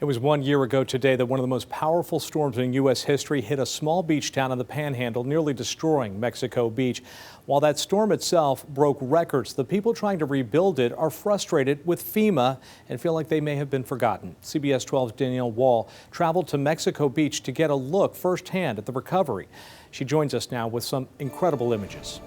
It was 1 year ago today that one of the most powerful storms in U.S. history hit a small beach town in the Panhandle, nearly destroying Mexico Beach. While that storm itself broke records, the people trying to rebuild it are frustrated with FEMA and feel like they may have been forgotten. CBS 12's Danielle Wall traveled to Mexico Beach to get a look firsthand at the recovery. She joins us now with some incredible images.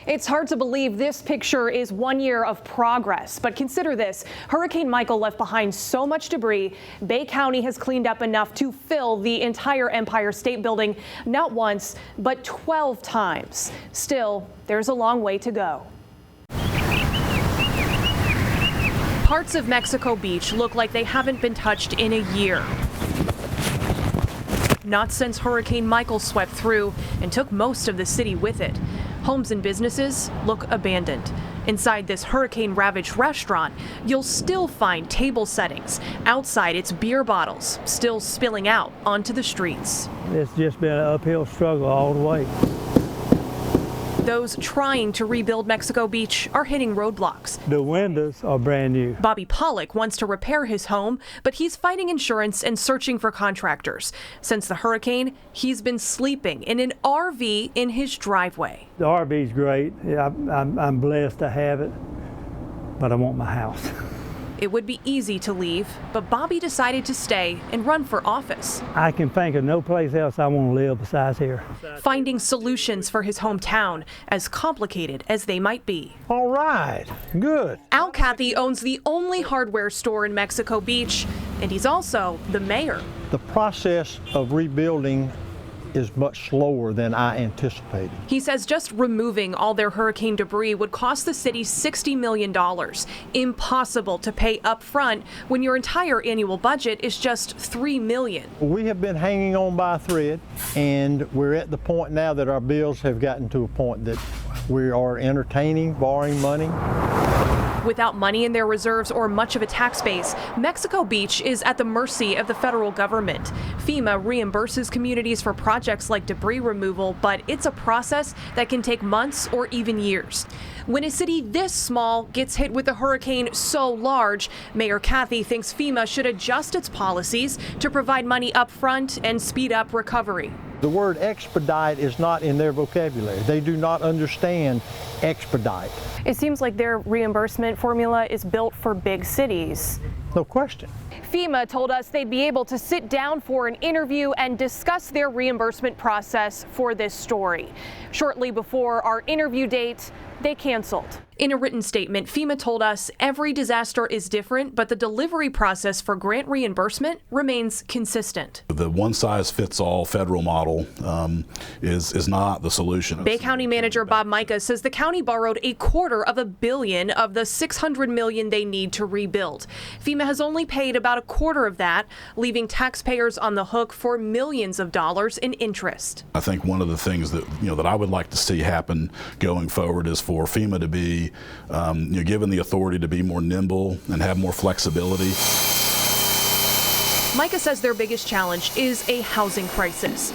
It's hard to believe this picture is 1 year of progress, but consider this. Hurricane Michael left behind so much debris. Bay County has cleaned up enough to fill the entire Empire State Building, not once, but 12 times. Still, there's a long way to go. Parts of Mexico Beach look like they haven't been touched in a year. Not since Hurricane Michael swept through and took most of the city with it. Homes and businesses look abandoned. Inside this hurricane-ravaged restaurant, you'll still find table settings. Outside, it's beer bottles still spilling out onto the streets. It's just been an uphill struggle all the way. Those trying to rebuild Mexico Beach are hitting roadblocks. The windows are brand new. Bobby Pollock wants to repair his home, but he's fighting insurance and searching for contractors. Since the hurricane, he's been sleeping in an RV in his driveway. The RV's great. I'm blessed to have it, but I want my house. It would be easy to leave, but Bobby decided to stay and run for office. I can think of no place else I want to live besides here. Finding solutions for his hometown, as complicated as they might be. All right, good. Al Cathy owns the only hardware store in Mexico Beach, and he's also the mayor. The process of rebuilding is much slower than I anticipated. He says just removing all their hurricane debris would cost the city $60 million. Impossible to pay up front when your entire annual budget is just $3 million. We have been hanging on by a thread, and we're at the point now that our bills have gotten to a point that we are entertaining borrowing money. Without money in their reserves or much of a tax base, Mexico Beach is at the mercy of the federal government. FEMA reimburses communities for projects like debris removal, but it's a process that can take months or even years. When a city this small gets hit with a hurricane so large, Mayor Cathy thinks FEMA should adjust its policies to provide money up front and speed up recovery. The word expedite is not in their vocabulary. They do not understand expedite. It seems like their reimbursement formula is built for big cities. No question. FEMA told us they'd be able to sit down for an interview and discuss their reimbursement process for this story. Shortly before our interview date, they canceled. In a written statement, FEMA told us every disaster is different, but the delivery process for grant reimbursement remains consistent. The one-size-fits-all federal model is not the solution. Bay County Manager Bob Micah says the county borrowed $250 million of the $600 million they need to rebuild. FEMA has only paid about a quarter of that, leaving taxpayers on the hook for millions of dollars in interest. I think one of the things that that I would like to see happen going forward is for FEMA to be given the authority to be more nimble and have more flexibility. Micah says their biggest challenge is a housing crisis.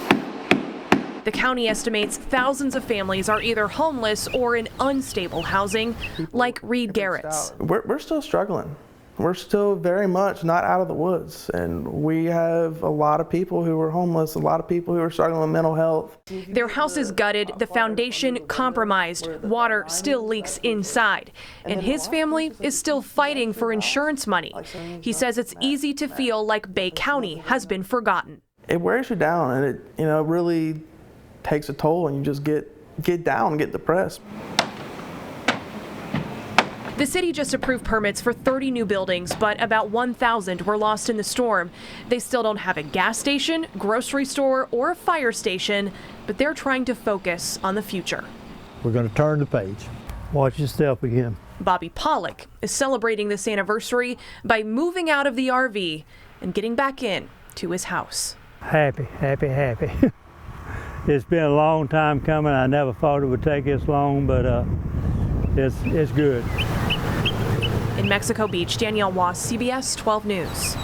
The county estimates thousands of families are either homeless or in unstable housing, like Reed Garrett's. We're still struggling. We're still very much not out of the woods, and we have a lot of people who are homeless, a lot of people who are struggling with mental health. Their house is gutted, the foundation compromised, water still leaks inside, and his family is still fighting for insurance money. He says it's easy to feel like Bay County has been forgotten. It wears you down, and it really takes a toll, and you just get down and get depressed. The city just approved permits for 30 new buildings, but about 1,000 were lost in the storm. They still don't have a gas station, grocery store, or a fire station, but they're trying to focus on the future. We're going to turn the page. Watch your step again. Bobby Pollock is celebrating this anniversary by moving out of the RV and getting back in to his house. Happy, happy, happy. It's been a long time coming. I never thought it would take this long, but it's good. In Mexico Beach, Danielle Wass, CBS 12 News.